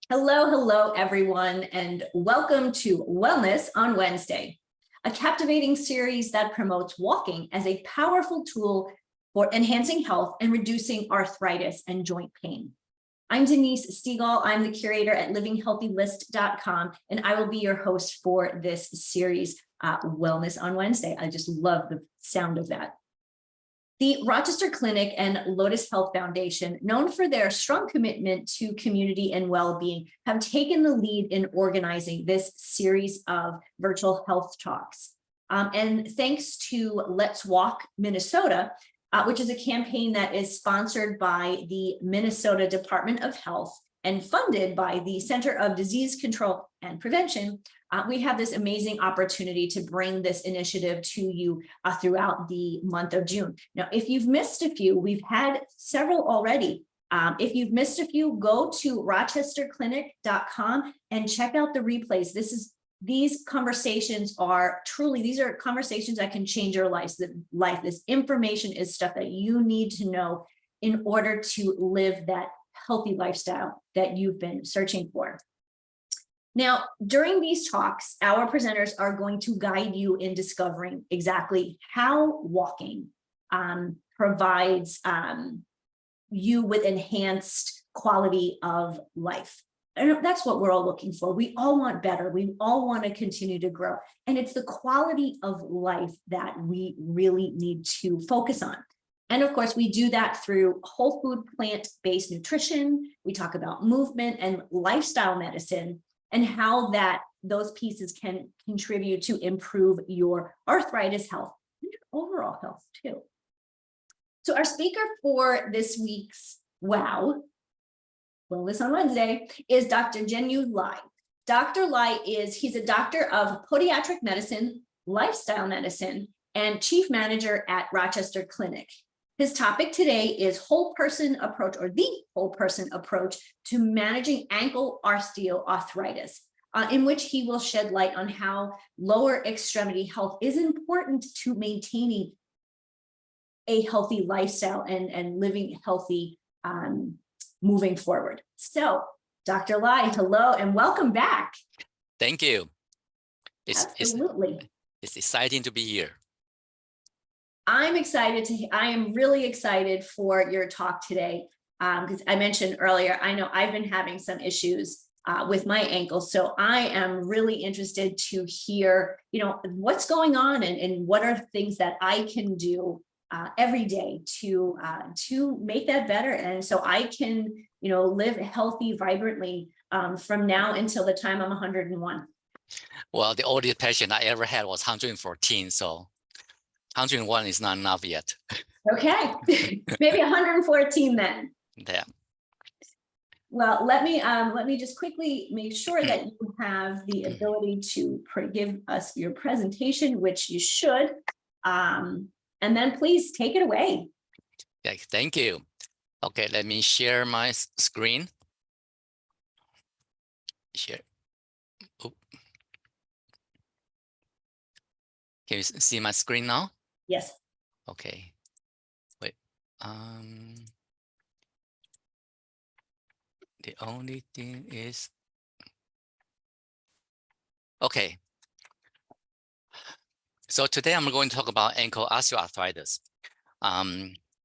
Hello, everyone, and welcome to Wellness on Wednesday, a captivating series that promotes walking as a powerful tool for enhancing health and reducing arthritis and joint pain. I'm Denise Stegall. I'm the curator at livinghealthylist.com, and I will be your host for this series, Wellness on Wednesday. I just love the sound of that. The Rochester Clinic and Lotus Health Foundation, known for their strong commitment to community and well-being, have taken the lead in organizing this series of virtual health talks. And thanks to Let's Walk Minnesota, which is a campaign that is sponsored by the Minnesota Department of Health and funded by the Center of Disease Control and Prevention, we have this amazing opportunity to bring this initiative to you throughout the month of June. Now, if you've missed a few, we've had several already. If you've missed a few, go to rochesterclinic.com and check out the replays. These conversations are truly, these are conversations that can change your life. This information is stuff that you need to know in order to live that healthy lifestyle that you've been searching for. Now, during these talks, our presenters are going to guide you in discovering exactly how walking provides you with enhanced quality of life. And that's what we're all looking for. We all want better. We all want to continue to grow. And it's the quality of life that we really need to focus on. And of course, we do that through whole food, plant-based nutrition. We talk about movement and lifestyle medicine, and how those pieces can contribute to improve your arthritis health and your overall health too. So our speaker for this week's Wellness on Wednesday is Dr. Jengyu Lai. Dr. Lai he's a doctor of podiatric medicine, lifestyle medicine, and chief manager at Rochester Clinic. His topic today is the whole person approach to managing ankle osteoarthritis, in which he will shed light on how lower extremity health is important to maintaining a healthy lifestyle and living healthy moving forward. So, Dr. Lai, hello and welcome back. Thank you. Absolutely. It's exciting to be here. I am really excited for your talk today because I mentioned earlier, I know I've been having some issues with my ankle. So I am really interested to hear, what's going on and what are things that I can do every day to make that better. And so I can, live healthy, vibrantly from now until the time I'm 101. Well, the oldest patient I ever had was 114. So 101 is not enough yet. Okay, maybe 114 then. Yeah. Well, let me just quickly make sure that you have the ability to give us your presentation, which you should. And then please take it away. Yeah, thank you. Okay, let me share my screen. Share. Oh. Can you see my screen now? Yes. Okay. Wait. The only thing is, okay. So today I'm going to talk about ankle osteoarthritis.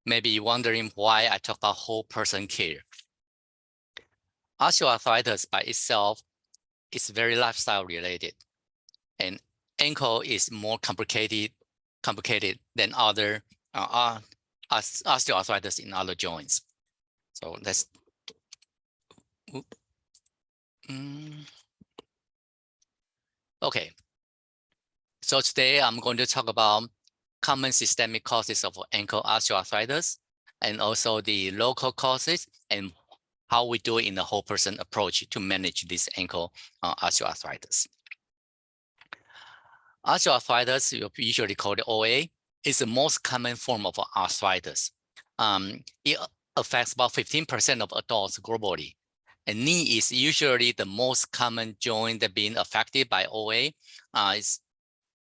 Maybe you're wondering why I talk about whole person care. Osteoarthritis by itself is very lifestyle related, and ankle is more complicated than other osteoarthritis in other joints. So let's. Okay. So today I'm going to talk about common systemic causes of ankle osteoarthritis, and also the local causes and how we do it in the whole person approach to manage this ankle osteoarthritis. Osteoarthritis, usually called OA, is the most common form of arthritis. It affects about 15% of adults globally. And knee is usually the most common joint that being affected by OA.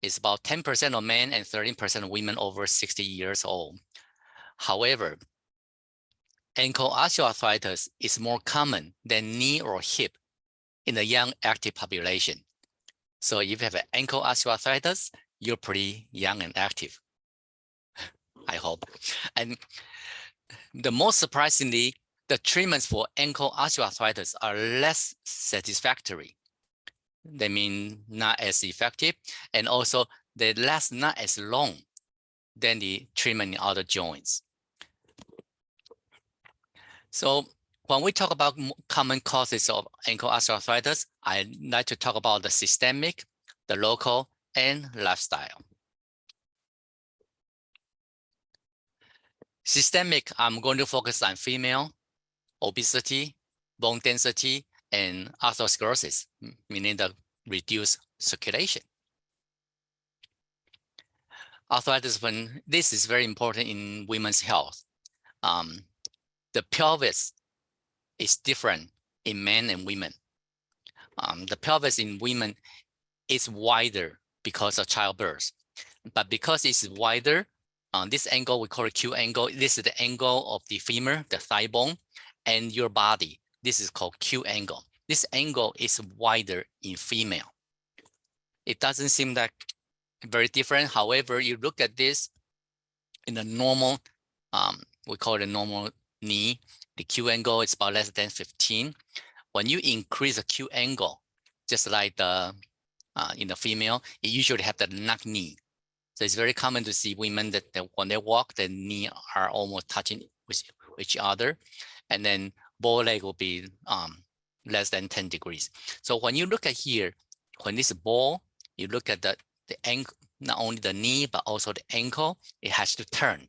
It's about 10% of men and 13% of women over 60 years old. However, ankle osteoarthritis is more common than knee or hip in the young active population. So if you have an ankle osteoarthritis, you're pretty young and active, I hope. And the most surprisingly, the treatments for ankle osteoarthritis are less satisfactory. They mean not as effective, and also they last not as long than the treatment in other joints. So when we talk about common causes of ankle osteoarthritis, I like to talk about the systemic, the local, and lifestyle. Systemic, I'm going to focus on female, obesity, bone density, and atherosclerosis, meaning the reduced circulation. Arthritis, when this is very important in women's health. The pelvis is different in men and women. The pelvis in women is wider because of childbirth, but because it's wider, this angle we call it Q angle. This is the angle of the femur, the thigh bone, and your body. This is called Q angle. This angle is wider in female. It doesn't seem like very different. However, you look at this in a normal, we call it a normal knee. The Q angle is about less than 15. When you increase the Q angle, just like the in the female, it usually have the knock knee. So it's very common to see women that when they walk, their knee are almost touching with each other, and then bow leg will be less than 10 degrees. So when you look at here, when this ball, you look at the ankle, not only the knee, but also the ankle, it has to turn.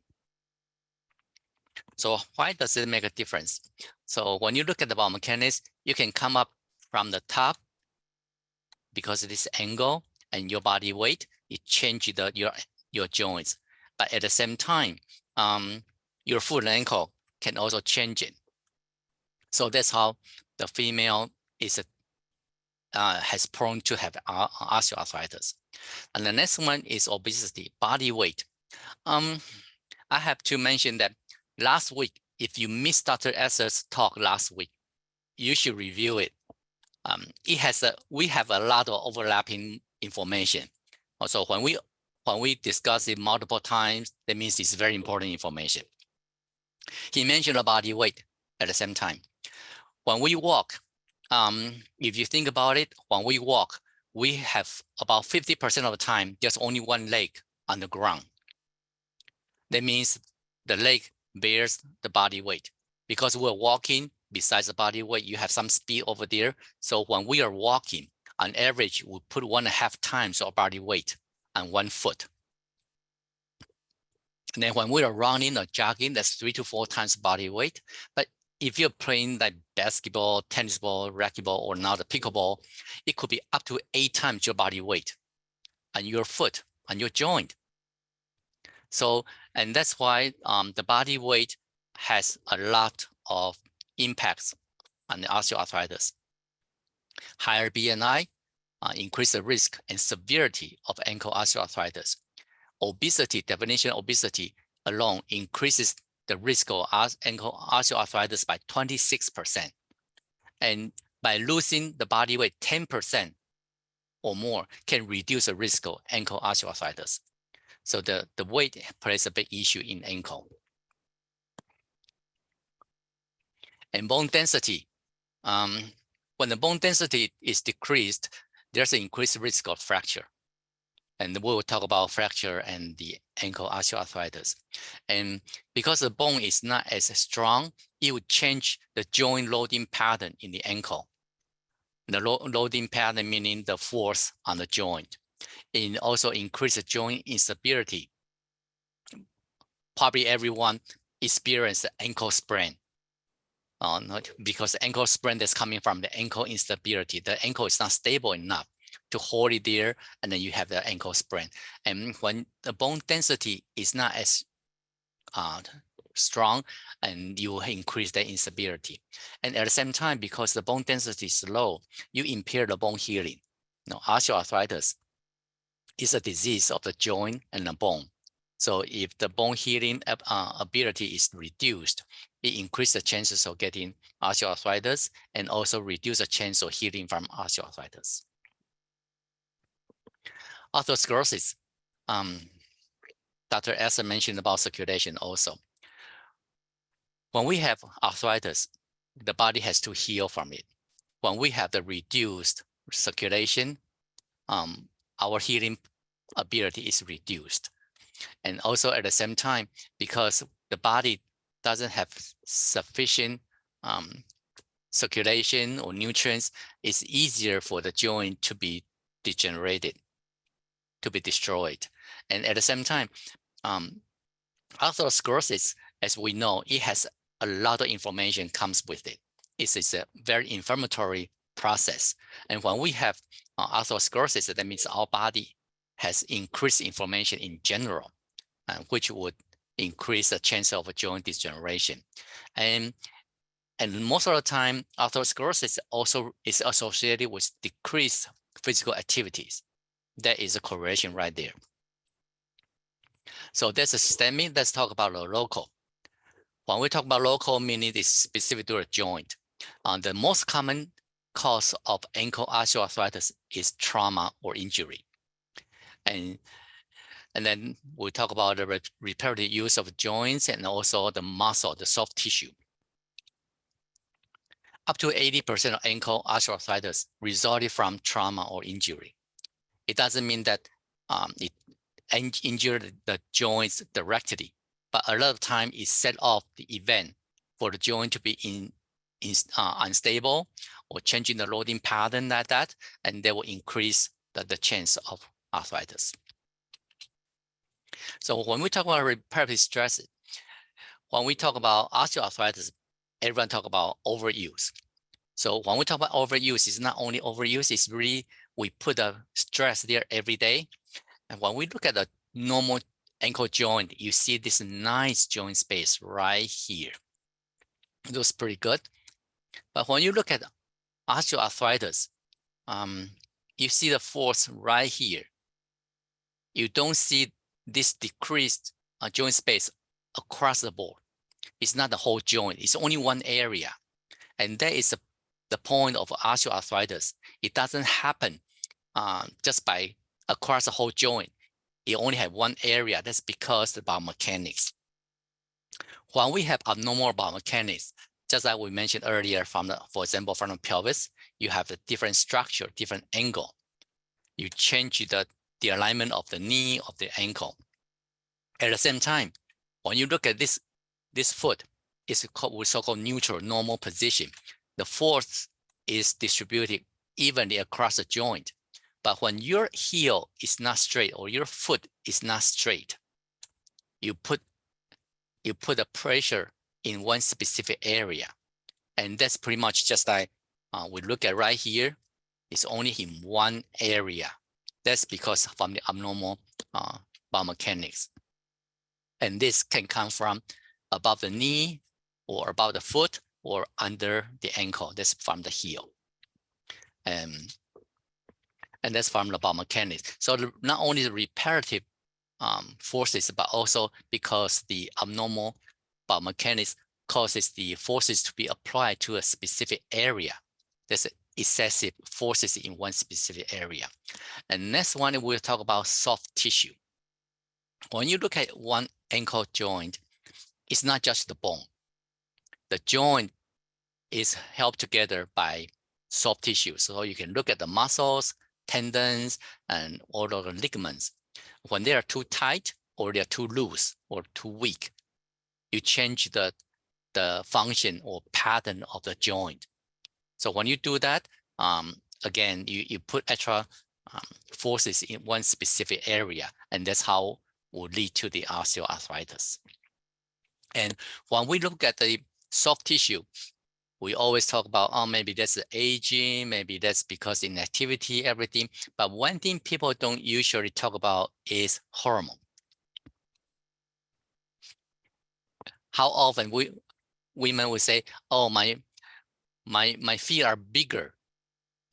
So why does it make a difference? So when you look at the biomechanics, you can come up from the top because of this angle and your body weight, it changes your joints. But at the same time, your foot and ankle can also change it. So that's how the female is has prone to have osteoarthritis. And the next one is obesity, body weight. I have to mention that last week, if you missed Dr. Esser's talk last week, you should review it. We have a lot of overlapping information. Also, when we discuss it multiple times, that means it's very important information. He mentioned the body weight at the same time. When we walk, if you think about it, when we walk, we have about 50% of the time, there's only one leg on the ground. That means the leg bears the body weight. Because we're walking, besides the body weight, you have some speed over there. So when we are walking, on average, we put 1.5 times our body weight on one foot. And then when we are running or jogging, that's 3 to 4 times body weight. But if you're playing like basketball, tennis ball, racquetball, or now the pickleball, it could be up to 8 times your body weight on your foot, on your joint. So, and that's why the body weight has a lot of impacts on the osteoarthritis. Higher BMI increase the risk and severity of ankle osteoarthritis. Obesity, definition of obesity alone increases the risk of ankle osteoarthritis by 26%. And by losing the body weight 10% or more can reduce the risk of ankle osteoarthritis. So the weight plays a big issue in ankle. And bone density. When the bone density is decreased, there's an increased risk of fracture. And we will talk about fracture and the ankle osteoarthritis. And because the bone is not as strong, it would change the joint loading pattern in the ankle. The loading pattern meaning the force on the joint. It also increases joint instability. Probably everyone experienced ankle sprain. Because the ankle sprain that's coming from the ankle instability. The ankle is not stable enough to hold it there, and then you have the ankle sprain. And when the bone density is not as strong, and you increase the instability. And at the same time, because the bone density is low, you impair the bone healing. Now, osteoarthritis is a disease of the joint and the bone. So if the bone healing ability is reduced, it increases the chances of getting osteoarthritis and also reduce the chance of healing from osteoarthritis. Atherosclerosis, Dr. Esther mentioned about circulation also. When we have arthritis, the body has to heal from it. When we have the reduced circulation, our healing ability is reduced. And also at the same time, because the body doesn't have sufficient circulation or nutrients, it's easier for the joint to be degenerated, to be destroyed. And at the same time, atherosclerosis, as we know, it has a lot of information comes with it. It's a very inflammatory process. And when we have atherosclerosis, that means our body has increased inflammation in general, which would increase the chance of a joint degeneration. And most of the time, atherosclerosis also is associated with decreased physical activities. That is a correlation right there. So that's a systemic. Let's talk about the local. When we talk about local, meaning it's specific to a joint. The most common cause of ankle osteoarthritis is trauma or injury. And then we talk about the repetitive use of joints and also the muscle, the soft tissue. Up to 80% of ankle osteoarthritis resulted from trauma or injury. It doesn't mean that it injured the joints directly, but a lot of time it set off the event for the joint to be unstable or changing the loading pattern like that, and they will increase the chance of arthritis. So when we talk about repetitive stress, when we talk about osteoarthritis, everyone talk about overuse. So when we talk about overuse, it's not only overuse, it's really we put a stress there every day. And when we look at the normal ankle joint, you see this nice joint space right here. It looks pretty good. But when you look at osteoarthritis, you see the force right here. You don't see this decreased joint space across the board. It's not the whole joint, it's only one area. And that is the point of osteoarthritis. It doesn't happen just by across the whole joint. You only have one area. That's because the biomechanics. When we have abnormal biomechanics, just like we mentioned earlier, for example, from the pelvis, you have a different structure, different angle. You change the alignment of the knee, of the ankle. At the same time, when you look at this foot, it's called so-called neutral, normal position. The force is distributed evenly across the joint. But when your heel is not straight or your foot is not straight, you put a pressure in one specific area. And that's pretty much just like we look at right here, it's only in one area. That's because from the abnormal biomechanics. And this can come from above the knee or above the foot or under the ankle. That's from the heel. And that's from the biomechanics. So not only the reparative forces, but also because the abnormal biomechanics causes the forces to be applied to a specific area. There's excessive forces in one specific area. And next one, we'll talk about soft tissue. When you look at one ankle joint, it's not just the bone. The joint is held together by soft tissue. So you can look at the muscles, tendons, and all of the ligaments. When they are too tight or they're too loose or too weak, you change the function or pattern of the joint. So when you do that, again, you put extra forces in one specific area, and that's how will lead to the osteoarthritis. And when we look at the soft tissue, we always talk about, oh, maybe that's the aging, maybe that's because inactivity, everything. But one thing people don't usually talk about is hormone. How often women will say, oh, my feet are bigger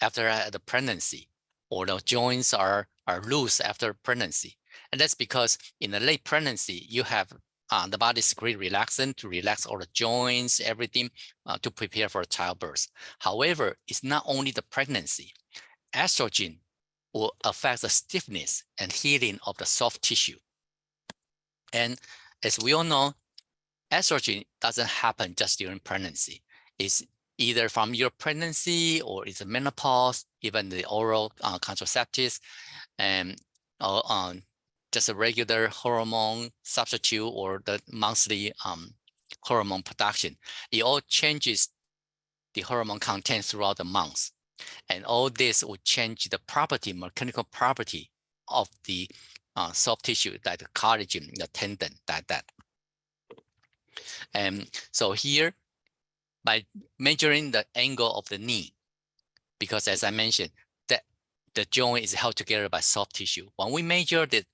after the pregnancy, or the joints are loose after pregnancy. And that's because in the late pregnancy, you have the body secrete relaxant to relax all the joints, everything to prepare for childbirth. However, it's not only the pregnancy. Estrogen will affect the stiffness and healing of the soft tissue. And as we all know, estrogen doesn't happen just during pregnancy. It's either from your pregnancy or it's a menopause, even the oral contraceptives, and just a regular hormone substitute or the monthly hormone production. It all changes the hormone content throughout the month. And all this will change the property, mechanical property of the soft tissue, like the collagen, the tendon, like that. And so here, by measuring the angle of the knee, because as I mentioned, that the joint is held together by soft tissue. When we measure the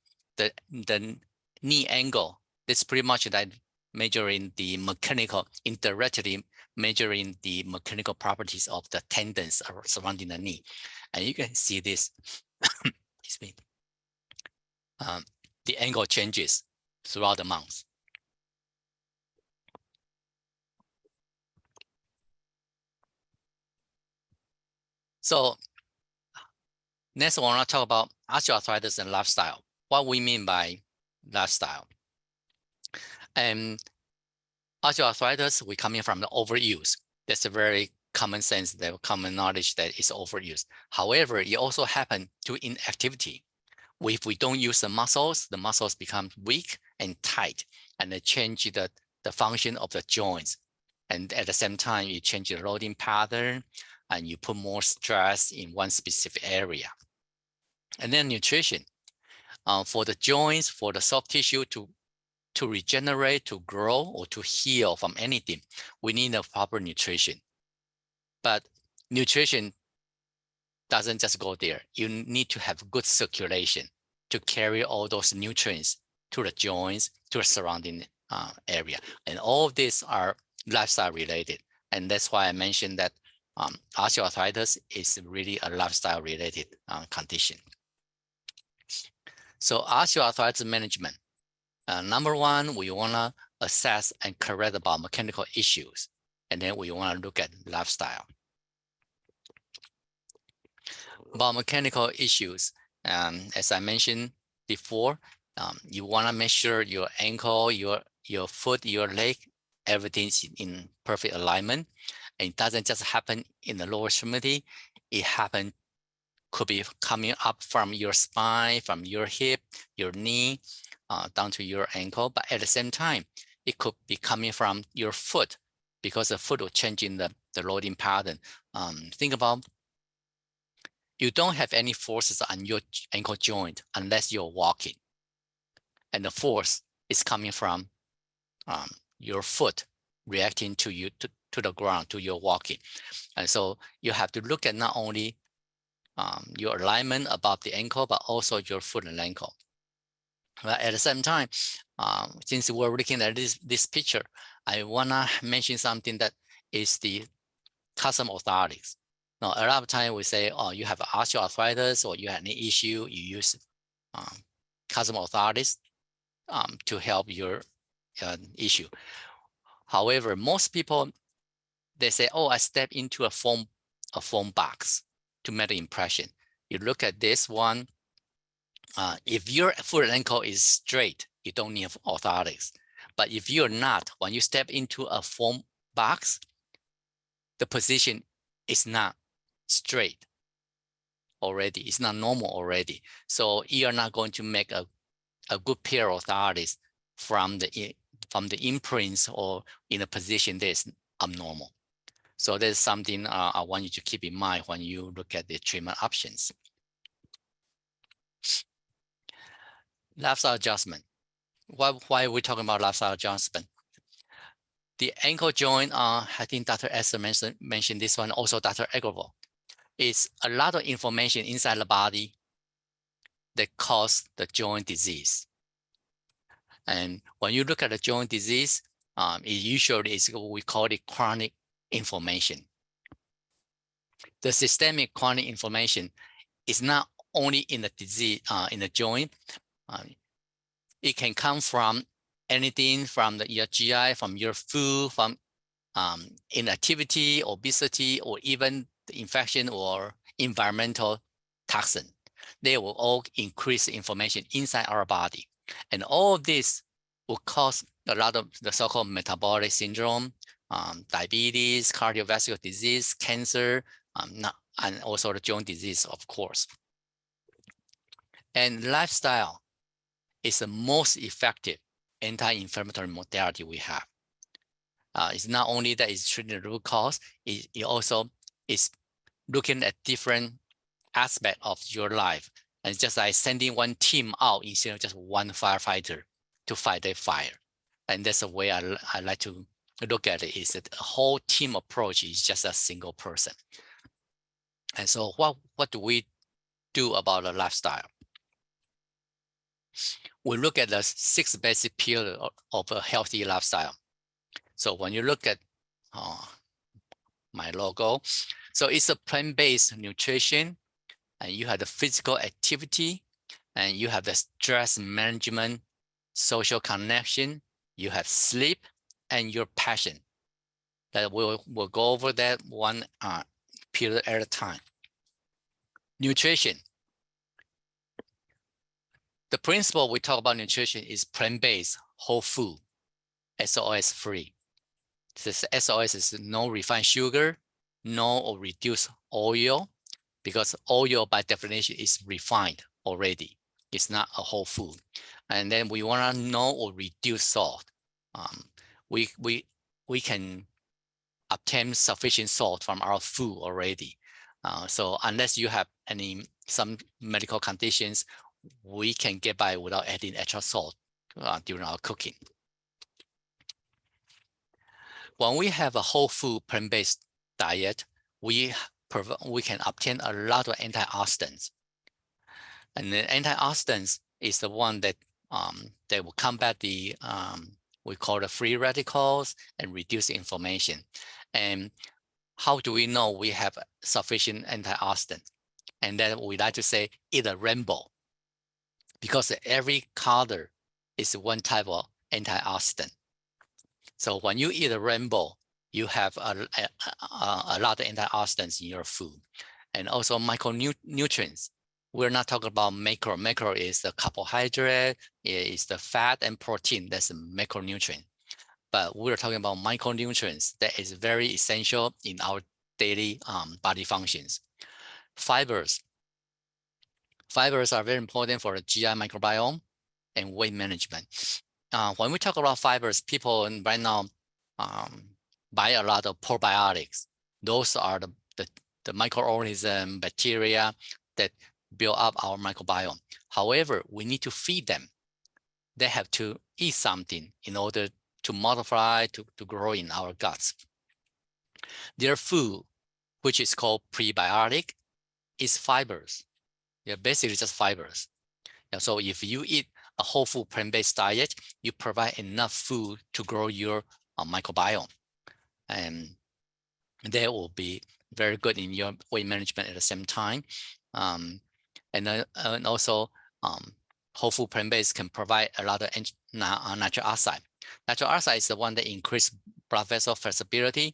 knee angle, it's pretty much like measuring the mechanical, indirectly measuring the mechanical properties of the tendons surrounding the knee. And you can see this, excuse me, the angle changes throughout the month. So next, I want to talk about osteoarthritis and lifestyle. What we mean by lifestyle. And osteoarthritis, we're coming from the overuse. That's a very common sense, the common knowledge that is overuse. However, it also happens to inactivity. If we don't use the muscles become weak and tight, and they change the function of the joints. And at the same time, you change the loading pattern, and you put more stress in one specific area. And then nutrition. For the joints, for the soft tissue to regenerate, to grow, or to heal from anything, we need a proper nutrition. But nutrition doesn't just go there. You need to have good circulation to carry all those nutrients to the joints, to the surrounding area. And all of these are lifestyle related. And that's why I mentioned that osteoarthritis is really a lifestyle related condition. So osteoarthritis management. Number one, we want to assess and correct about mechanical issues. And then we want to look at lifestyle. About mechanical issues, as I mentioned before, you want to make sure your ankle, your foot, your leg, everything's in perfect alignment. And it doesn't just happen in the lower extremity. It could be coming up from your spine, from your hip, your knee, down to your ankle. But at the same time, it could be coming from your foot, because the foot will change in the loading pattern. Think about, you don't have any forces on your ankle joint unless you're walking. And the force is coming from your foot reacting to you, to the ground, to your walking. And so you have to look at not only your alignment above the ankle, but also your foot and ankle. But at the same time, since we're looking at this picture, I wanna mention something that is the custom orthotics. Now, a lot of time we say, oh, you have osteoarthritis or you have any issue, you use custom orthotics to help your issue. However, most people, they say, oh, I step into a foam box to make the impression. You look at this one, if your foot and ankle is straight, you don't need orthotics. But if you're not, when you step into a foam box, the position is not straight already. It's not normal already. So you're not going to make a good pair of orthotics from the imprints or in a position that is abnormal. So there's something I want you to keep in mind when you look at the treatment options. Lifestyle adjustment. Why are we talking about lifestyle adjustment? The ankle joint, I think Dr. Esther mentioned this one, also Dr. Agarwal. It's a lot of information inside the body that cause the joint disease. And when you look at the joint disease, it usually is what we call it chronic inflammation. The systemic chronic inflammation is not only in the disease, in the joint. It can come from anything from your GI, from your food, from inactivity, obesity, or even the infection or environmental toxin. They will all increase inflammation inside our body. And all of this will cause a lot of the so-called metabolic syndrome, diabetes, cardiovascular disease, cancer, and also the joint disease, of course. And lifestyle is the most effective anti-inflammatory modality we have. It's not only that it's treating the root cause, it also is looking at different aspects of your life. And it's just like sending one team out instead of just one firefighter to fight a fire. And that's the way I like to look at it, is that a whole team approach is just a single person. And so what do we do about the lifestyle? We look at the 6 basic pillars of a healthy lifestyle. So when you look at my logo, so it's a plant-based nutrition, and you have the physical activity, and you have the stress management, social connection, you have sleep, and your passion. That we'll go over that one pillar at a time. Nutrition. The principle we talk about nutrition is plant-based, whole food, SOS free. This SOS is no refined sugar, no or reduced oil, because oil by definition is refined already. It's not a whole food. And then we want to no or reduce salt. We can obtain sufficient salt from our food already. So unless you have some medical conditions, we can get by without adding extra salt during our cooking. When we have a whole food plant-based diet, we can obtain a lot of antioxidants. And the antioxidants is the one that will combat the we call the free radicals and reduce inflammation. And how do we know we have sufficient antioxidants? And then we like to say eat a rainbow, because every color is one type of antioxidant. So when you eat a rainbow, you have a lot of antioxidants in your food. And also micronutrients. We're not talking about macro. Macro is the carbohydrate, is the fat and protein. That's a macronutrient. But we're talking about micronutrients that is very essential in our daily body functions. Fibers. Fibers are very important for the GI microbiome and weight management. When we talk about fibers, people right now buy a lot of probiotics. Those are the microorganism, bacteria that build up our microbiome. However, we need to feed them. They have to eat something in order to multiply, to grow in our guts. Their food, which is called prebiotic, is fibers. They're basically just fibers. So if you eat a whole food plant-based diet, you provide enough food to grow your microbiome. And that will be very good in your weight management at the same time. And also, whole food plant-based can provide a lot of natural oxide. Natural oxide is the one that increases blood vessel flexibility.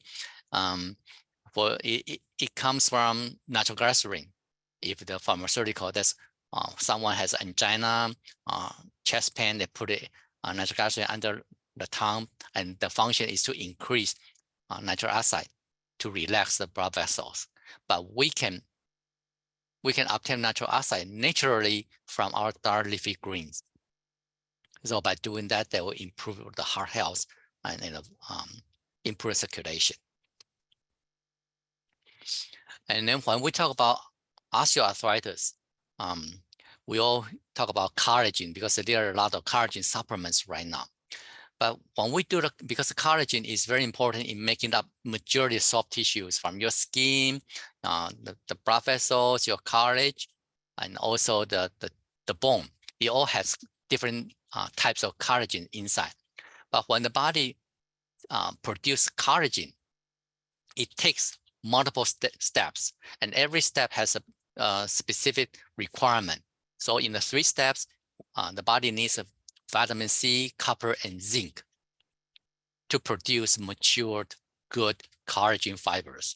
It comes from natural glycerin. If the pharmaceutical, that's someone has angina, chest pain, they put it natural glycerin under the tongue, and the function is to increase nitric oxide to relax the blood vessels. But we can obtain nitric oxide naturally from our dark leafy greens. So by doing that, they will improve the heart health and improve circulation. And then when we talk about osteoarthritis, we all talk about collagen because there are a lot of collagen supplements right now. But when we do because the collagen is very important in making up majority of soft tissues from your skin, the blood vessels, your cartilage, and also the bone. It all has different types of collagen inside. But when the body produces collagen, it takes multiple steps, and every step has a specific requirement. So in the 3 steps, the body needs vitamin C, copper, and zinc to produce matured, good collagen fibers.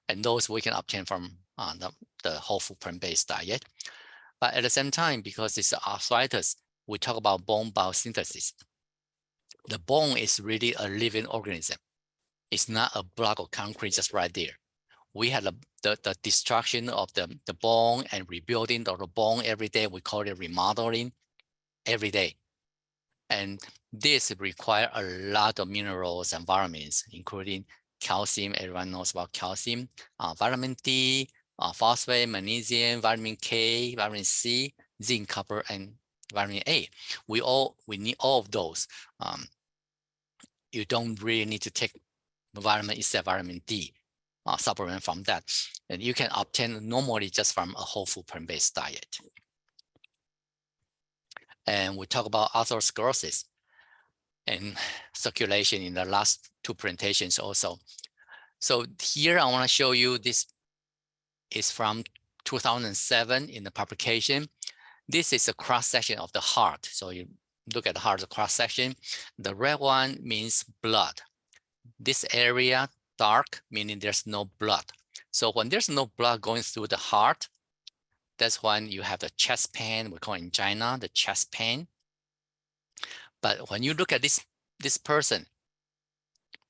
And those we can obtain from the whole food plant-based diet. But at the same time, because it's arthritis, we talk about bone biosynthesis. The bone is really a living organism. It's not a block of concrete just right there. We have the destruction of the bone and rebuilding of the bone every day. We call it remodeling every day. And this requires a lot of minerals and vitamins, including calcium. Everyone knows about calcium, vitamin D, phosphate, magnesium, vitamin K, vitamin C, zinc, copper, and vitamin A. We need all of those. You don't really need to take vitamin except vitamin D supplement from that. And you can obtain normally just from a whole food plant-based diet. And we talk about atherosclerosis and circulation in the last two presentations also. So here I want to show you, this is from 2007 in the publication. This is a cross-section of the heart. So you look at the heart cross-section. The red one means blood. This area dark, meaning there's no blood. So when there's no blood going through the heart, that's when you have the chest pain. We call it in China the chest pain. But when you look at this person,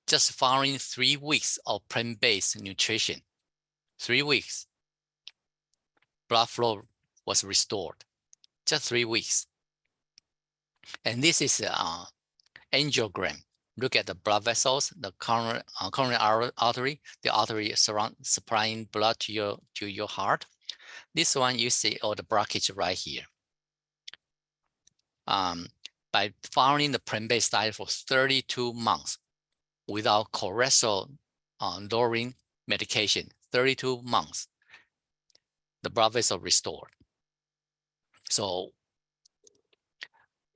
just following 3 weeks of plant-based nutrition, 3 weeks, blood flow was restored. Just 3 weeks. And this is an angiogram. Look at the blood vessels, the coronary artery, the artery supplying blood to your heart. This one you see all the blockage right here. By following the plant-based diet for 32 months without cholesterol lowering medication, 32 months, the blood vessel restored. So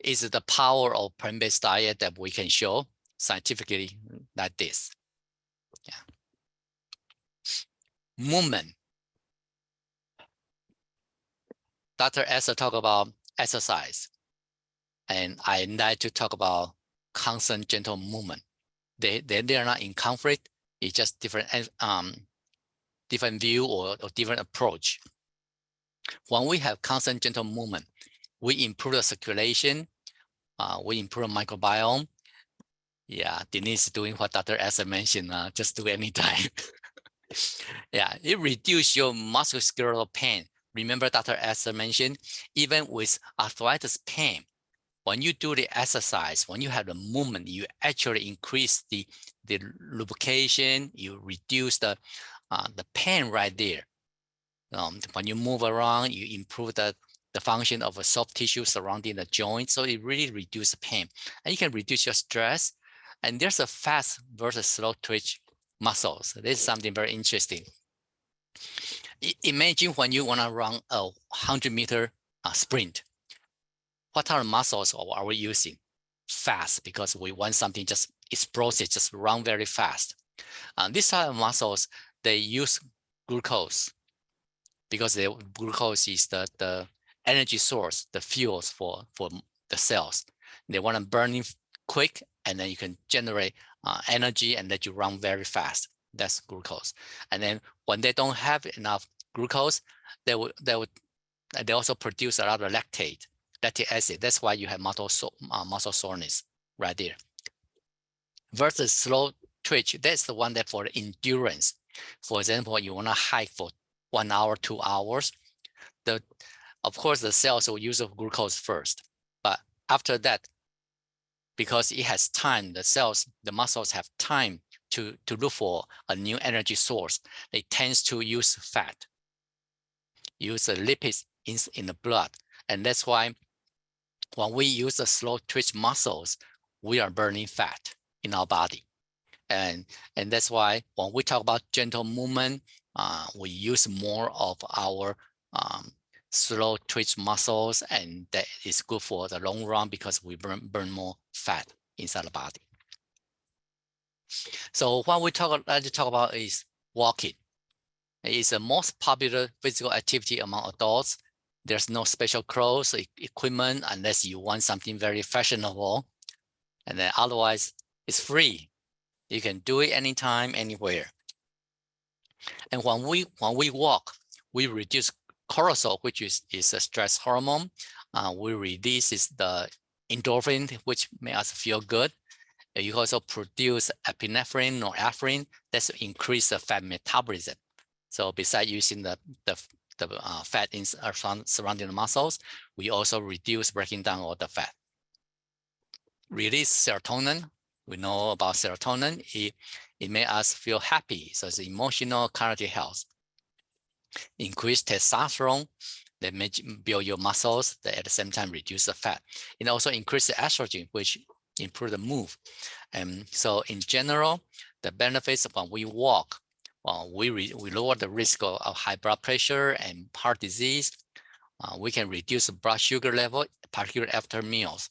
is it the power of plant-based diet that we can show scientifically like this? Yeah. Movement. Dr. Esther talked about exercise, and I like to talk about constant gentle movement. They are not in conflict. It's just different view or different approach. When we have constant gentle movement, we improve the circulation, we improve the microbiome. Yeah, Denise is doing what Dr. Esther mentioned, just do anytime. Yeah, it reduces your musculoskeletal pain. Remember Dr. Esther mentioned, even with arthritis pain, when you do the exercise, when you have the movement, you actually increase the lubrication, you reduce the pain right there. When you move around, you improve the function of a soft tissue surrounding the joint. So it really reduces pain. And you can reduce your stress. And there's a fast versus slow twitch muscles. This is something very interesting. Imagine when you want to run a 100-meter sprint. What type of muscles are we using? Fast, because we want something just explosive, just run very fast. This type of muscles, they use glucose because the glucose is the energy source, the fuels for the cells. They want to burn it quick, and then you can generate energy and let you run very fast. That's glucose. And then when they don't have enough glucose, they also produce a lot of lactic acid. That's why you have muscle soreness right there. Versus slow twitch, that's the one that for the endurance. For example, you want to hike for 1 hour, 2 hours. Of course, the cells will use glucose first, but after that, because it has time, the muscles have time to look for a new energy source. They tend to use fat, use the lipids in the blood. And that's why when we use the slow twitch muscles, we are burning fat in our body. And that's why when we talk about gentle movement, we use more of our slow twitch muscles, and that is good for the long run because we burn more fat inside the body. So what we like to talk about is walking. It is the most popular physical activity among adults. There's no special clothes, equipment, unless you want something very fashionable. And then otherwise, it's free. You can do it anytime, anywhere. And when we walk, we reduce cortisol, which is a stress hormone. We release the endorphin, which makes us feel good. You also produce epinephrine or norepinephrine that's increase the fat metabolism. So besides using the fat surrounding the muscles, we also reduce breaking down all the fat. Release serotonin. We know about serotonin. It makes us feel happy. So it's emotional, cognitive health. Increase testosterone that may build your muscles, that at the same time reduce the fat. It also increases estrogen, which improve the mood. And so in general, the benefits of when we walk, we lower the risk of high blood pressure and heart disease. We can reduce the blood sugar level, particularly after meals.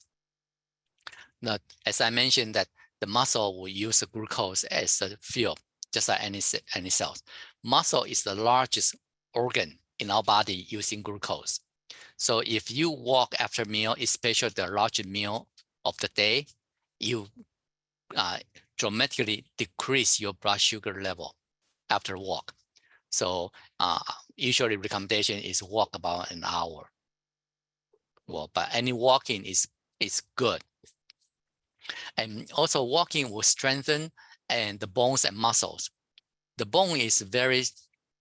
Now, as I mentioned, that the muscle will use the glucose as a fuel, just like any cells. Muscle is the largest organ in our body using glucose. So if you walk after meal, especially the largest meal of the day, you dramatically decrease your blood sugar level after walk. So usually recommendation is walk about an hour. Well, but any walking is good. And also walking will strengthen and the bones and muscles. The bone is very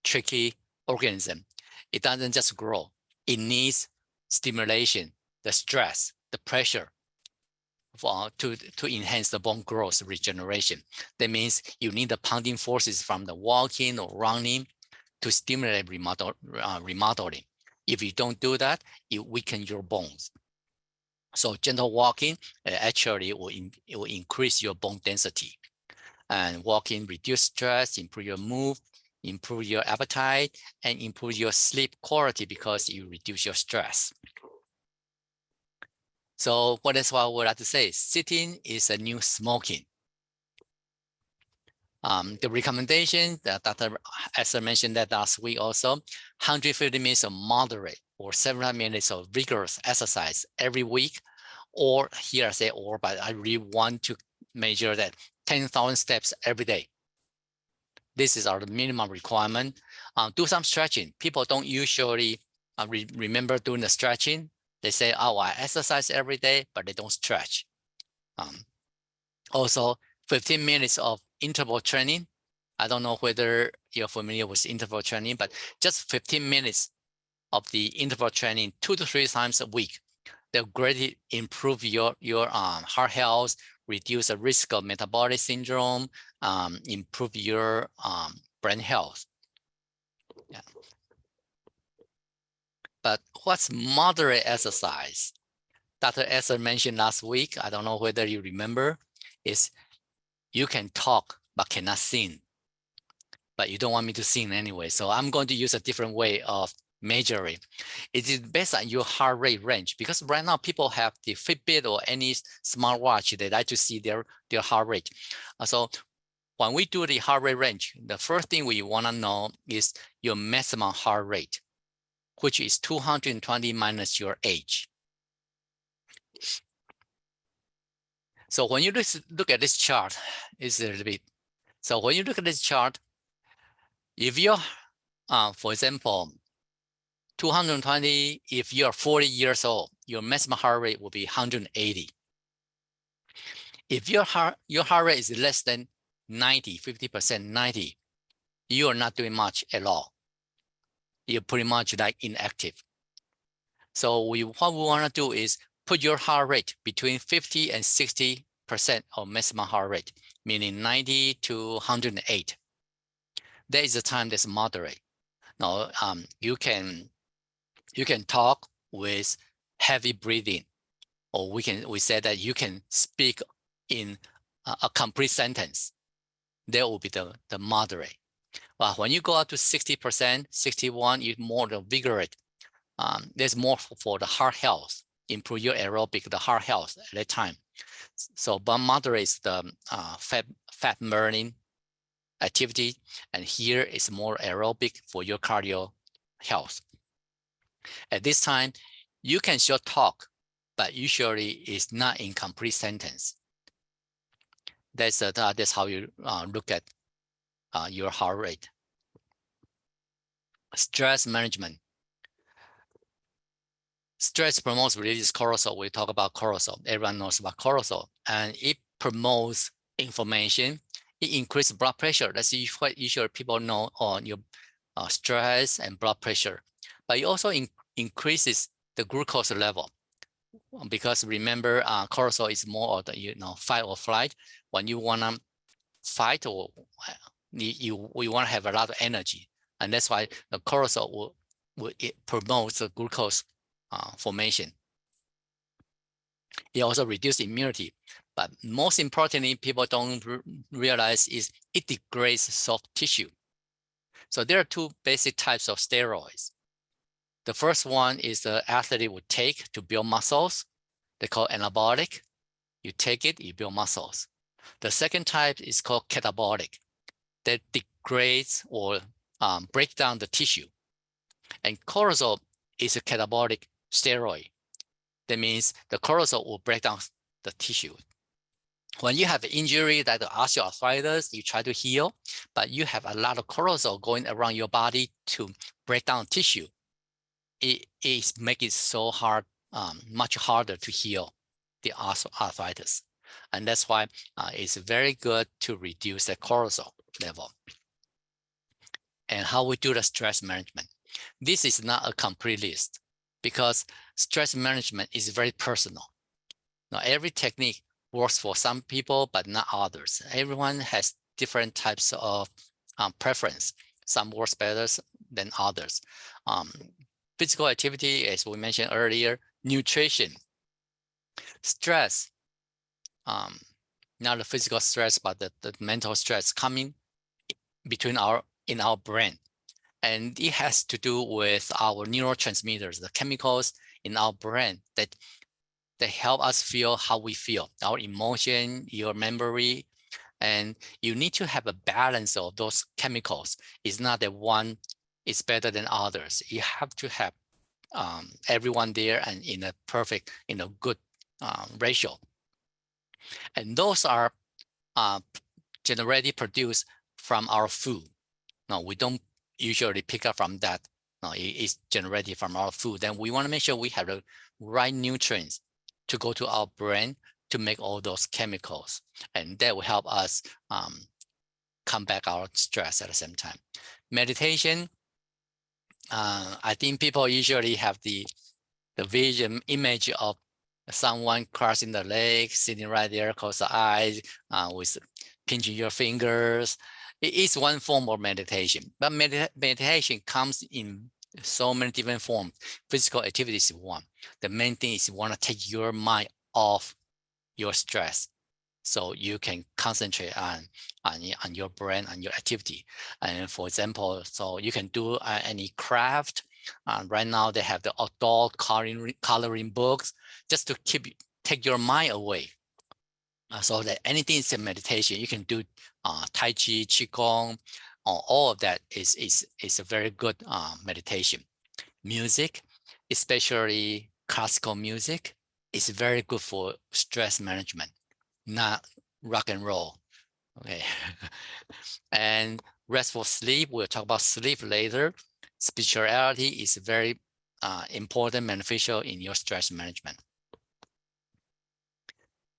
tricky organism. It doesn't just grow. It needs stimulation, the stress, the pressure to enhance the bone growth regeneration. That means you need the pounding forces from the walking or running to stimulate remodeling. If you don't do that, you weaken your bones. So gentle walking actually it will increase your bone density. And walking reduce stress, improve your mood, improve your appetite, and improve your sleep quality because you reduce your stress. So what is what I would like to say? Sitting is a new smoking. The recommendation that Dr. Esther mentioned that last week also, 150 minutes of moderate or 700 minutes of vigorous exercise every week, or here I say or, but I really want to measure that 10,000 steps every day. This is our minimum requirement. Do some stretching. People don't usually remember doing the stretching. They say, oh, I exercise every day, but they don't stretch. Also, 15 minutes of interval training. I don't know whether you're familiar with interval training, but just 15 minutes of the interval training 2 to 3 times a week. They'll greatly improve your heart health, reduce the risk of metabolic syndrome, improve your brain health. Yeah. But what's moderate exercise? Dr. Esther mentioned last week, I don't know whether you remember, is you can talk but cannot sing. But you don't want me to sing anyway. So I'm going to use a different way of measuring. It is based on your heart rate range, because right now people have the Fitbit or any smartwatch, they like to see their heart rate. So when we do the heart rate range, the first thing we want to know is your maximum heart rate, which is 220 minus your age. So when you look at this chart, it's a little bit. So when you look at this chart, if you're, for example, 220, if you're 40 years old, your maximum heart rate will be 180. If your heart rate is less than 90, 50%, 90, you are not doing much at all. You're pretty much like inactive. So what we want to do is put your heart rate between 50 and 60% of maximum heart rate, meaning 90 to 108. That is the time that's moderate. Now, you can talk with heavy breathing, or we said that you can speak in a complete sentence. That will be the moderate. But when you go up to 60%, 61, you're more vigorous. There's more for the heart health, improve your aerobic, the heart health at that time. So, but moderate is the fat burning activity, and here is more aerobic for your cardio health. At this time, you can still talk, but usually it's not in complete sentence. That's how you look at your heart rate. Stress management. Stress promotes release cortisol. We talk about cortisol. Everyone knows about cortisol, and it promotes inflammation. It increases blood pressure. That's what usually people know on your stress and blood pressure. But it also increases the glucose level, because remember, cortisol is more of the fight or flight. When you wanna fight or we want to have a lot of energy, and that's why the cortisol it promotes the glucose formation. It also reduces immunity, but most importantly, people don't realize is it degrades soft tissue. So there are two basic types of steroids. The first one is the athlete would take to build muscles. They call anabolic. You take it, you build muscles. The second type is called catabolic. That degrades or break down the tissue. And cortisol is a catabolic steroid. That means the cortisol will break down the tissue. When you have an injury like the osteoarthritis, you try to heal, but you have a lot of cortisol going around your body to break down tissue. It makes it so hard, much harder to heal the osteoarthritis. And that's why it's very good to reduce the cortisol level. And how we do the stress management. This is not a complete list because stress management is very personal. Now, every technique works for some people, but not others. Everyone has different types of preference. Some works better than others. Physical activity, as we mentioned earlier, nutrition, stress, not the physical stress, but the mental stress coming in our brain. And it has to do with our neurotransmitters, the chemicals in our brain that help us feel how we feel, our emotion, your memory. And you need to have a balance of those chemicals. It's not that one is better than others. You have to have everyone there and in a perfect, good ratio. And those are generally produced from our food. No, we don't usually pick up from that. No, it's generated from our food. Then we want to make sure we have the right nutrients to go to our brain to make all those chemicals. And that will help us combat our stress at the same time. Meditation, I think people usually have the vision image of someone crossing the leg, sitting right there, close the eyes, with pinching your fingers. It is one form of meditation, but meditation comes in so many different forms. Physical activity is one. The main thing is you want to take your mind off your stress, so you can concentrate on your brain and your activity. And for example, so you can do any craft. Right now they have the outdoor coloring books, just to take your mind away. So that anything is a meditation. You can do Tai Chi, Qigong, all of that is a very good meditation. Music, especially classical music, is very good for stress management, not rock and roll. Okay. And restful sleep, we'll talk about sleep later. Spirituality is very important, beneficial in your stress management.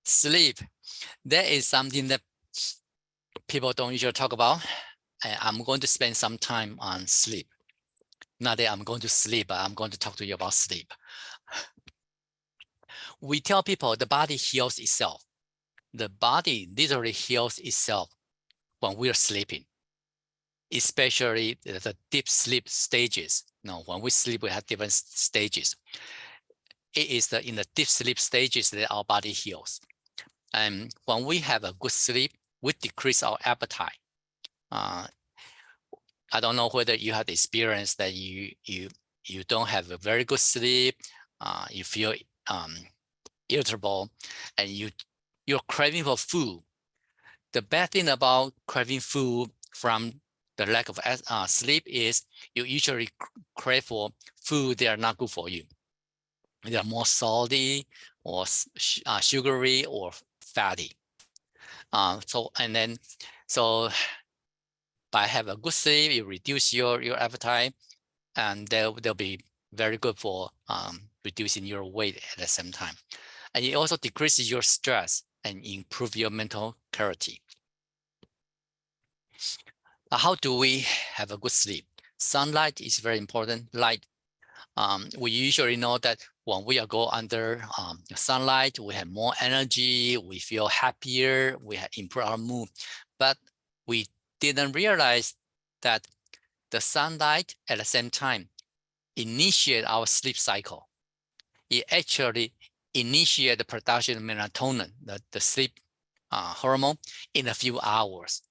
Sleep, that is something that people don't usually talk about. I'm going to spend some time on sleep. Not that I'm going to sleep, but I'm going to talk to you about sleep. We tell people the body heals itself. The body literally heals itself when we're sleeping, especially the deep sleep stages. When we sleep, we have different stages. It is in the deep sleep stages that our body heals. And when we have a good sleep, we decrease our appetite. I don't know whether you have the experience that you don't have a very good sleep, you feel irritable, and you're craving for food. The bad thing about craving food from the lack of sleep is you usually crave for food that are not good for you. They are more salty or sugary or fatty. So by having a good sleep, you reduce your appetite, and they'll be very good for reducing your weight at the same time. And it also decreases your stress and improve your mental clarity. How do we have a good sleep? Sunlight is very important. Light, we usually know that when we go under sunlight, we have more energy, we feel happier, we improve our mood. But we didn't realize that the sunlight at the same time initiate our sleep cycle. It actually initiate the production of melatonin, the sleep hormone, in a few hours.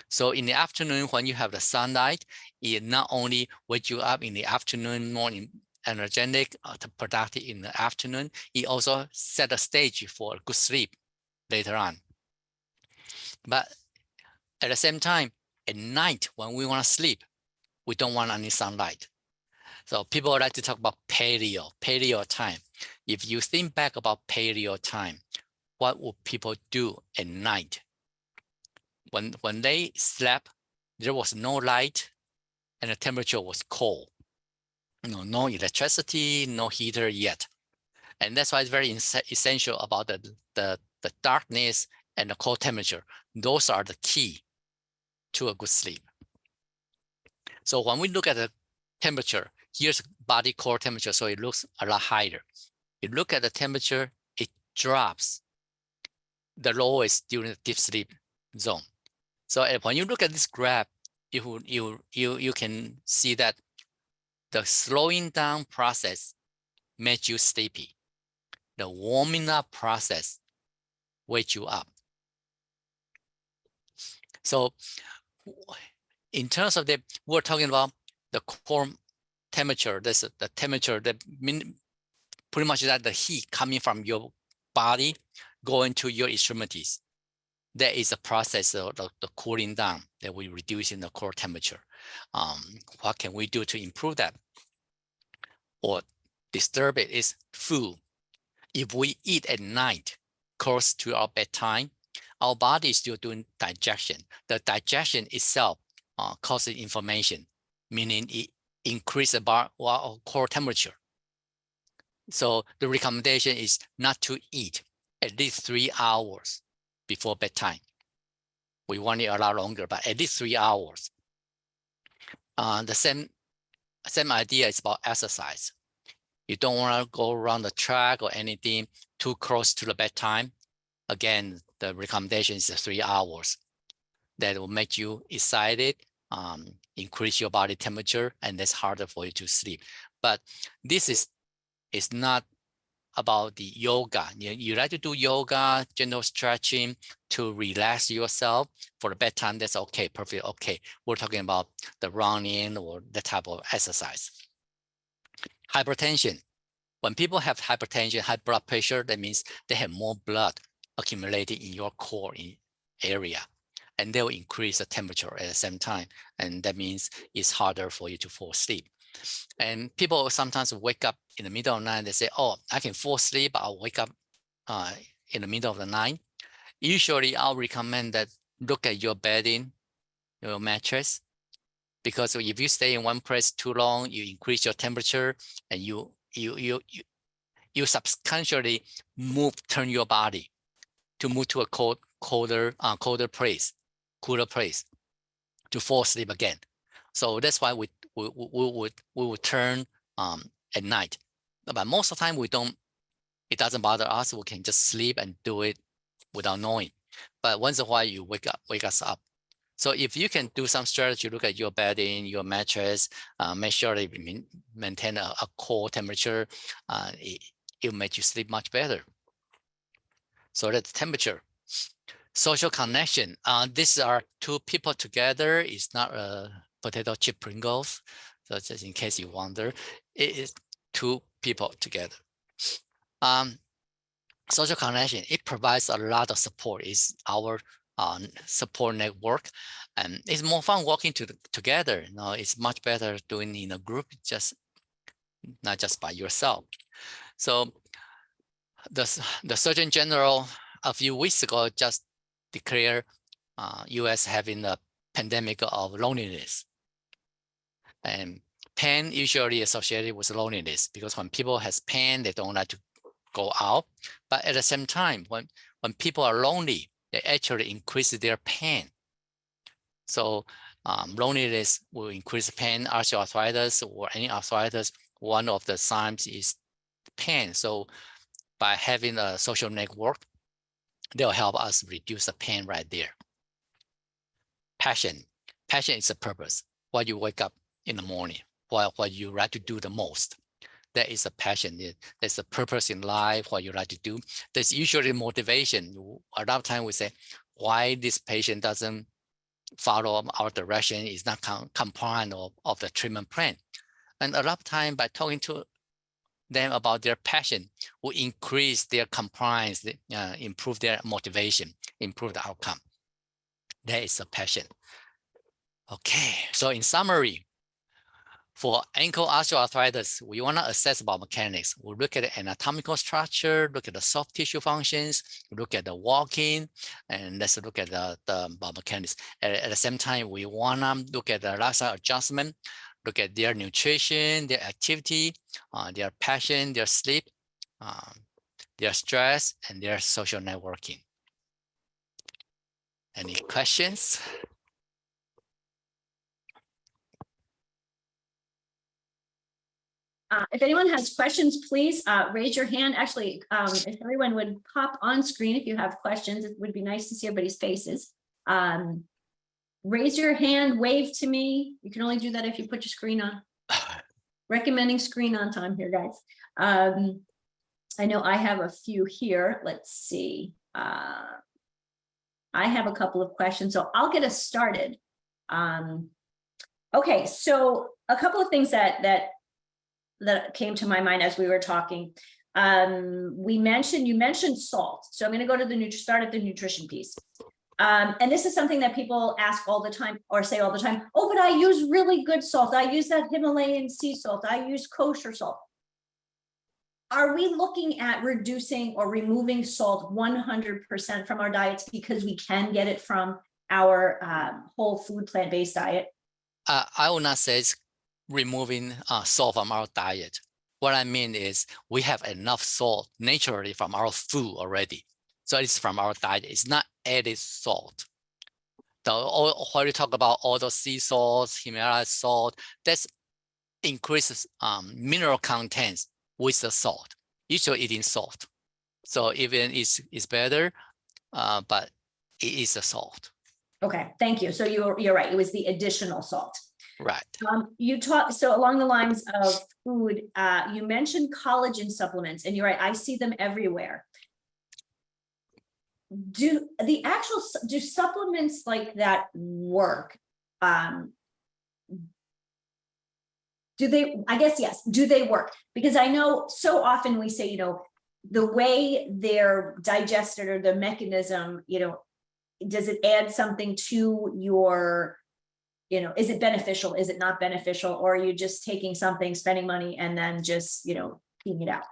So in the afternoon, when you have the sunlight, it not only wake you up in the afternoon, morning, energetic, productive in the afternoon, it also set a stage for a good sleep later on. But at the same time, at night, when we want to sleep, we don't want any sunlight. So people like to talk about paleo time. If you think back about paleo time, what would people do at night? When they slept, there was no light and the temperature was cold. No electricity, no heater yet. And that's why it's very essential about the darkness and the cold temperature. Those are the key to a good sleep. So when we look at the temperature, here's body core temperature, so it looks a lot higher. You look at the temperature, it drops the lowest during the deep sleep zone. So when you look at this graph, you can see that the slowing down process makes you sleepy. The warming up process wakes you up. So in terms of we're talking about the core temperature. That's the temperature that pretty much that the heat coming from your body going to your extremities. That is a process of the cooling down that we reduce in the core temperature. What can we do to improve that or disturb it is food. If we eat at night, close to our bedtime, our body is still doing digestion. The digestion itself causes inflammation, meaning it increases our core temperature. So the recommendation is not to eat at least 3 hours before bedtime. We want it a lot longer, but at least 3 hours. The same idea is about exercise. You don't want to go around the track or anything too close to the bedtime. Again, the recommendation is 3 hours. That will make you excited, increase your body temperature, and that's harder for you to sleep. But this is not about the yoga. You like to do yoga, gentle stretching to relax yourself for the bedtime. That's okay, perfectly okay. We're talking about the running or that type of exercise. Hypertension. When people have hypertension, high blood pressure, that means they have more blood accumulated in your core area, and they will increase the temperature at the same time. And that means it's harder for you to fall asleep. And people sometimes wake up in the middle of the night. They say, oh, I can fall asleep, but I'll wake up in the middle of the night. Usually I'll recommend that look at your bedding, your mattress, because if you stay in one place too long, you increase your temperature and you subconsciously turn your body to move to a colder place, cooler place to fall asleep again. So that's why we would turn at night. But most of the time we don't, it doesn't bother us. We can just sleep and do it without knowing. But once in a while you wake us up. So if you can do some strategy, look at your bedding, your mattress, make sure that you maintain a core temperature, it'll make you sleep much better. So that's temperature. Social connection. These are two people together. It's not a potato chip Pringles. So just in case you wonder, it is two people together. Social connection, it provides a lot of support. It's our support network, and it's more fun working together. It's much better doing in a group, not just by yourself. So the Surgeon General a few weeks ago just declared U.S. having a pandemic of loneliness. And pain usually associated with loneliness, because when people has pain, they don't like to go out. But at the same time, when people are lonely, they actually increase their pain. So loneliness will increase pain. Osteoarthritis or any arthritis, one of the signs is pain. So by having a social network, they'll help us reduce the pain right there. Passion is a purpose. Why you wake up in the morning, what you like to do the most. That is a passion. There's a purpose in life, what you like to do. There's usually motivation. A lot of time we say, why this patient doesn't follow our direction, is not compliant of the treatment plan. And a lot of time by talking to them about their passion will increase their compliance, improve their motivation, improve the outcome. That is a passion. Okay, so in summary, for ankle osteoarthritis, we want to assess biomechanics. We'll look at the anatomical structure, look at the soft tissue functions, look at the walking, and let's look at the biomechanics. At the same time, we want to look at the lifestyle adjustment, look at their nutrition, their activity, their passion, their sleep, their stress, and their social networking. Any questions? If anyone has questions, please raise your hand. Actually, if everyone would pop on screen if you have questions, it would be nice to see everybody's faces. Raise your hand, wave to me. You can only do that if you put your screen on. Recommending screen on time here, guys. I know I have a few here. Let's see. I have a couple of questions, so I'll get us started. Okay, so a couple of things that came to my mind as we were talking. You mentioned salt. So I'm going to go to start at the nutrition piece. And this is something that people ask all the time or say all the time. Oh, but I use really good salt. I use that Himalayan sea salt. I use kosher salt. Are we looking at reducing or removing salt 100% from our diets because we can get it from our whole food plant-based diet? I will not say it's removing salt from our diet. What I mean is we have enough salt naturally from our food already. So it's from our diet. It's not added salt. When you talk about all those sea salts, Himalayan salt, that's increases mineral contents with the salt. Usually eating salt. So even it's better, but it is a salt. Okay, thank you. So you're right. It was the additional salt. Right. You talk so along the lines of food. You mentioned collagen supplements, and you're right. I see them everywhere. Do supplements like that work? Do they? I guess yes. Do they work? Because I know so often we say, the way they're digested or the mechanism, does it add something to your? Is it beneficial? Is it not beneficial? Or are you just taking something, spending money, and then just, peeing it out?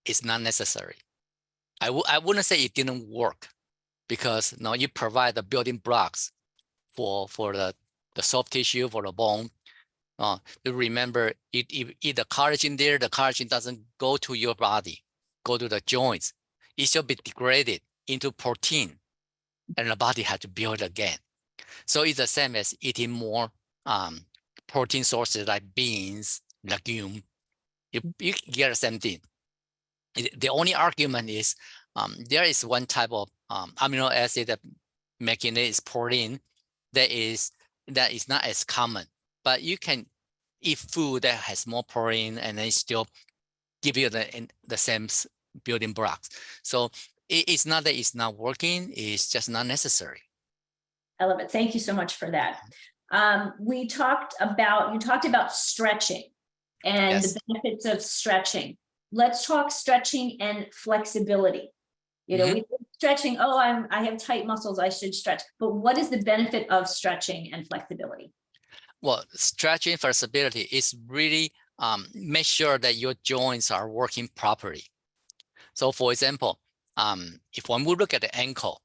It's not necessary. I wouldn't say it didn't work, because now you provide the building blocks for the soft tissue, for the bone. You remember, if the collagen there, the collagen doesn't go to your body, go to the joints. It should be degraded into protein, and the body had to build again. So it's the same as eating more protein sources like beans, legume. You get the same thing. The only argument is there is one type of amino acid that making it is protein that is not as common, but you can eat food that has more protein and then still give you the same building blocks. So it's not that it's not working, it's just not necessary. I love it. Thank you so much for that. You talked about stretching and yes, the benefits of stretching. Let's talk stretching and flexibility. You know, we think stretching, oh, I have tight muscles, I should stretch. But what is the benefit of stretching and flexibility? Well, stretching flexibility is really make sure that your joints are working properly. So for example, when we look at the ankle,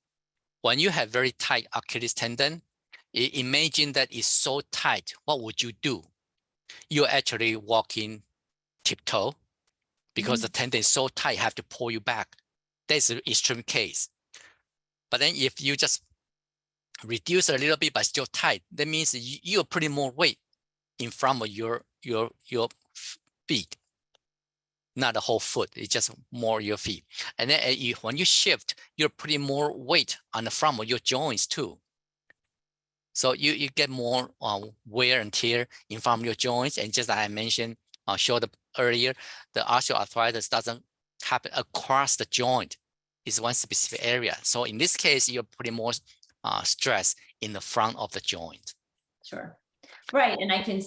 when you have very tight Achilles tendon, imagine that it's so tight, what would you do? You're actually walking tiptoe because the tendon is so tight, have to pull you back. That's an extreme case. But then if you just reduce a little bit but still tight, that means you're putting more weight in front of your feet, not the whole foot. It's just more your feet. And then when you shift, you're putting more weight on the front of your joints too. So you get more wear and tear in front of your joints. And just like I mentioned, showed earlier, the osteoarthritis doesn't happen across the joint. It's one specific area. So in this case, you're putting more stress in the front of the joint. Sure. Right. And I can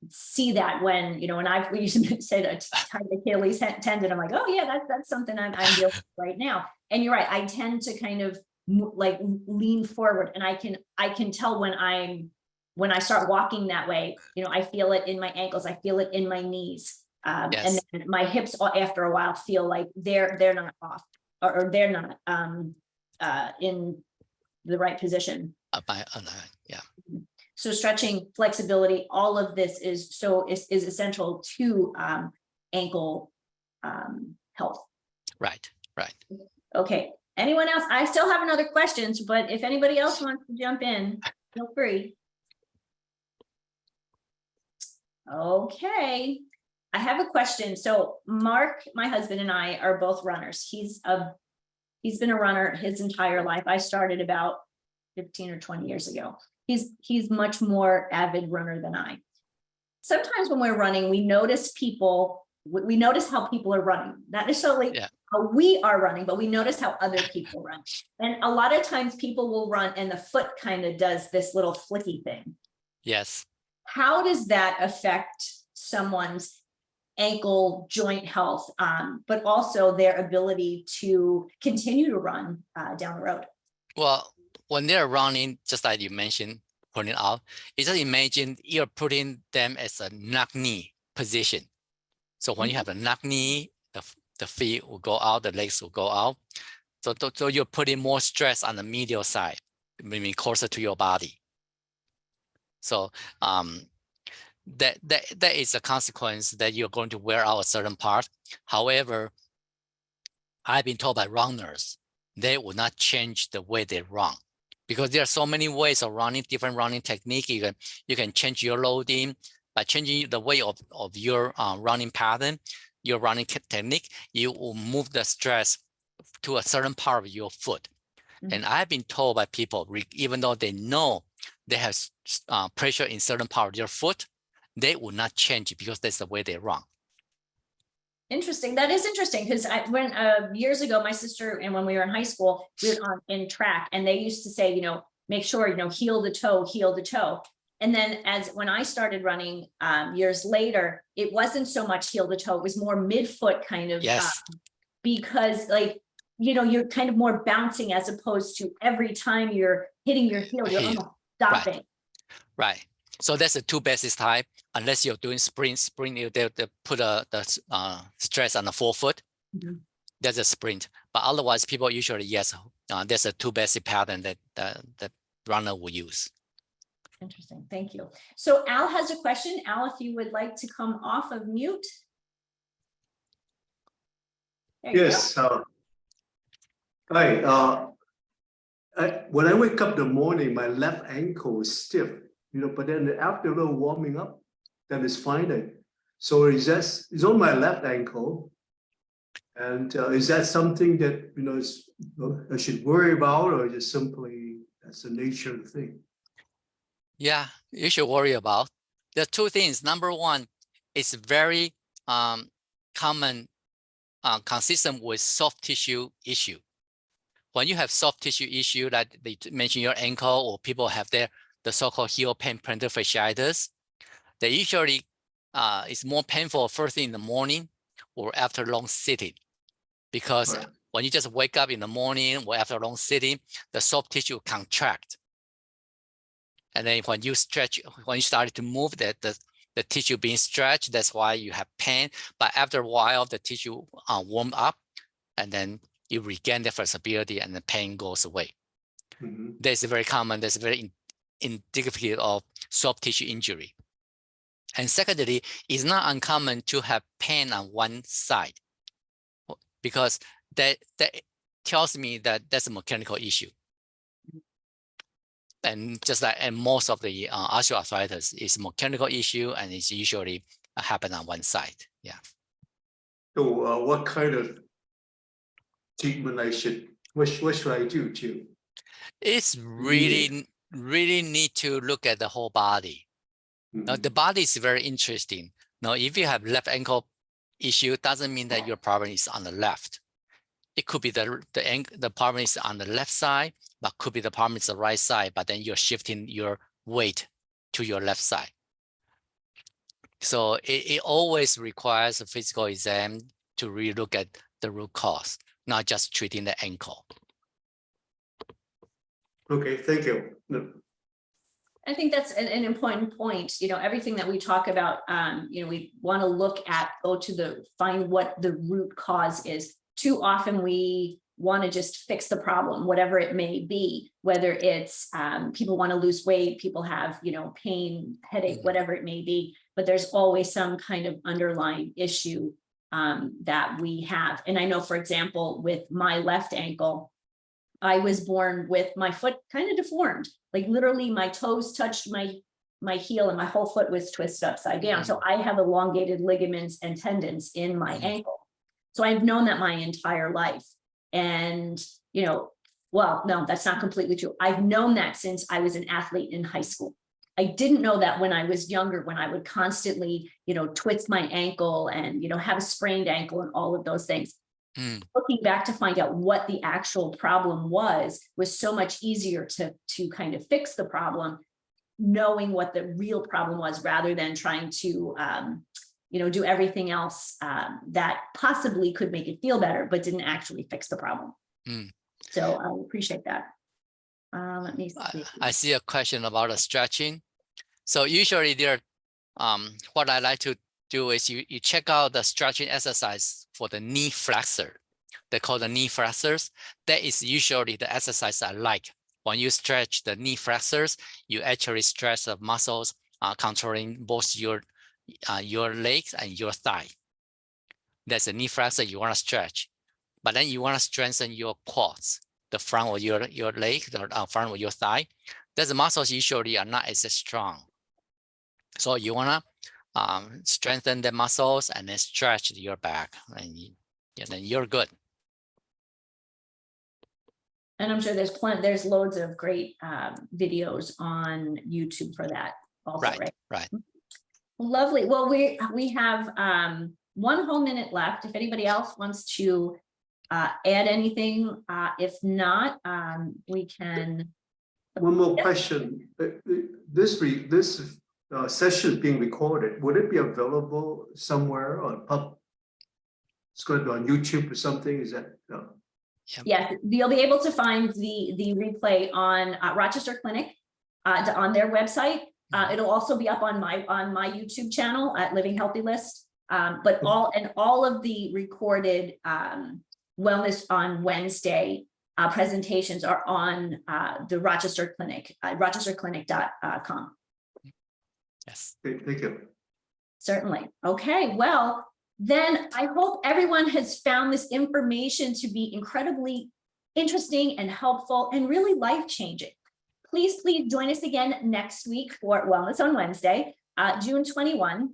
see that when, you know, when we used to say that tight Achilles tendon, I'm like, oh yeah, that's something I'm dealing with right now. And you're right. I tend to kind of like lean forward, and I can tell when I start walking that way, you know, I feel it in my ankles, I feel it in my knees. Yes. And then my hips after a while feel like they're not off, or they're not in the right position. Yeah. So stretching, flexibility, all of this is essential to ankle health. Right. Okay. Anyone else? I still have another questions, but if anybody else wants to jump in, feel free. Okay. I have a question. So Mark, my husband, and I are both runners. He's been a runner his entire life. I started about 15 or 20 years ago. He's much more avid runner than I. Sometimes when we're running, we notice how people are running, not necessarily how we are running, but we notice how other people run. And a lot of times people will run and the foot kind of does this little flicky thing. Yes. How does that affect someone's ankle joint health, but also their ability to continue to run down the road? Well, when they're running, just like you mentioned, pointing out, you just imagine you're putting them as a knock knee position. So when you have a knock knee, the feet will go out, the legs will go out. So you're putting more stress on the medial side, meaning closer to your body. So that is a consequence that you're going to wear out a certain part. However, I've been told by runners, they will not change the way they run, because there are so many ways of running, different running technique. You can change your loading by changing the way of your running pattern, your running technique. You will move the stress to a certain part of your foot. And I've been told by people, even though they know they have pressure in certain part of their foot, they will not change it because that's the way they run. Interesting. That is interesting, because when years ago, my sister, and when we were in high school, we were in track, and they used to say, you know, make sure, you know, heel the toe. And then when I started running years later, it wasn't so much heel to toe, it was more midfoot kind of, because like, you know, you're kind of more bouncing as opposed to every time you're hitting your heel, you're almost stopping. Right. So that's the two basis type. Unless you're doing sprint, they put the stress on the forefoot. That's a sprint. But otherwise, people usually, there's a two basic pattern that the runner will use. Interesting. Thank you. So Al has a question. Al, if you would like to come off of mute. Yes. Hi. When I wake up in the morning, my left ankle is stiff, you know, but then after a little warming up, then it's fine. So it's on my left ankle. And is that something that, you know, I should worry about, or just simply that's the nature of the thing? Yeah, you should worry about. There are two things. Number one, it's very common, consistent with soft tissue issue. When you have soft tissue issue, like they mentioned your ankle, or people have the so-called heel pain, plantar fasciitis, they usually it's more painful first thing in the morning or after long sitting, because When you just wake up in the morning or after a long sitting, the soft tissue contract. And then when you stretch, when you start to move, the tissue being stretched, that's why you have pain. But after a while, the tissue warm up, and then you regain the flexibility and the pain goes away. That's very common. That's very indicative of soft tissue injury. And secondly, it's not uncommon to have pain on one side, because that tells me that that's a mechanical issue. And just like, and most of the osteoarthritis is a mechanical issue, and it's usually happen on one side. Yeah. So what kind of treatment what should I do to? It's really need to look at the whole body. Now, the body is very interesting. Now, if you have left ankle issue, doesn't mean that your problem is on the left. It could be the problem is on the left side, but could be the problem is the right side, but then you're shifting your weight to your left side. So it always requires a physical exam to really look at the root cause, not just treating the ankle. Okay, thank you. No. I think that's an important point. You know, everything that we talk about, you know, we want to look at, find what the root cause is. Too often we want to just fix the problem, whatever it may be, whether it's people want to lose weight, people have, you know, pain, headache, whatever it may be, but there's always some kind of underlying issue that we have. And I know, for example, with my left ankle, I was born with my foot kind of deformed, like literally my toes touched my heel and my whole foot was twisted upside down. So I have elongated ligaments and tendons in my ankle. So I've known that my entire life. And, you know, well, no, that's not completely true. I've known that since I was an athlete in high school. I didn't know that when I was younger, when I would constantly, you know, twist my ankle and, you know, have a sprained ankle and all of those things. Looking back to find out what the actual problem was so much easier to kind of fix the problem, knowing what the real problem was rather than trying to, you know, do everything else that possibly could make it feel better, but didn't actually fix the problem. So I appreciate that. Let me see. I see a question about the stretching. So usually there, what I like to do is you check out the stretching exercise for the knee flexor. They call the knee flexors. That is usually the exercise I like. When you stretch the knee flexors, you actually stretch the muscles controlling both your legs and your thigh. That's a knee flexor you want to stretch. But then you want to strengthen your quads, the front of your leg, the front of your thigh. Those muscles usually are not as strong. So you want to strengthen the muscles and then stretch your back, and then you're good. And I'm sure there's loads of great videos on YouTube for that also, right? Lovely. Well, we have 1 whole minute left. If anybody else wants to add anything, if not, we can. One more question. This session being recorded, would it be available somewhere on it's going to be on YouTube or something? Is that? Yes, you'll be able to find the replay on Rochester Clinic on their website. It'll also be up on my YouTube channel at Living Healthy List. But all of the recorded Wellness on Wednesday presentations are on the Rochester Clinic, rochesterclinic.com. Yes. Thank you. Certainly. Okay, well, then I hope everyone has found this information to be incredibly interesting and helpful and really life-changing. Please join us again next week for Wellness on Wednesday, June 21,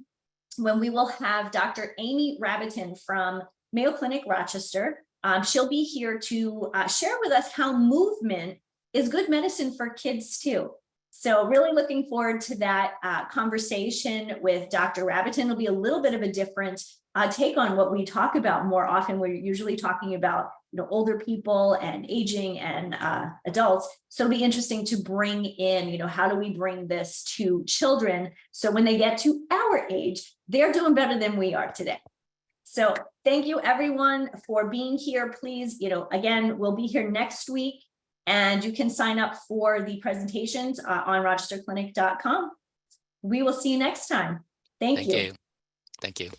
when we will have Dr. Amy Rabiton from Mayo Clinic, Rochester. She'll be here to share with us how movement is good medicine for kids too. So really looking forward to that conversation with Dr. Rabiton. It'll be a little bit of a different take on what we talk about more often. We're usually talking about, you know, older people and aging and adults. So it'll be interesting to bring in, you know, how do we bring this to children so when they get to our age, they're doing better than we are today. So thank you everyone for being here. Please, again, we'll be here next week and you can sign up for the presentations on rochesterclinic.com. We will see you next time. Thank you. Thank you.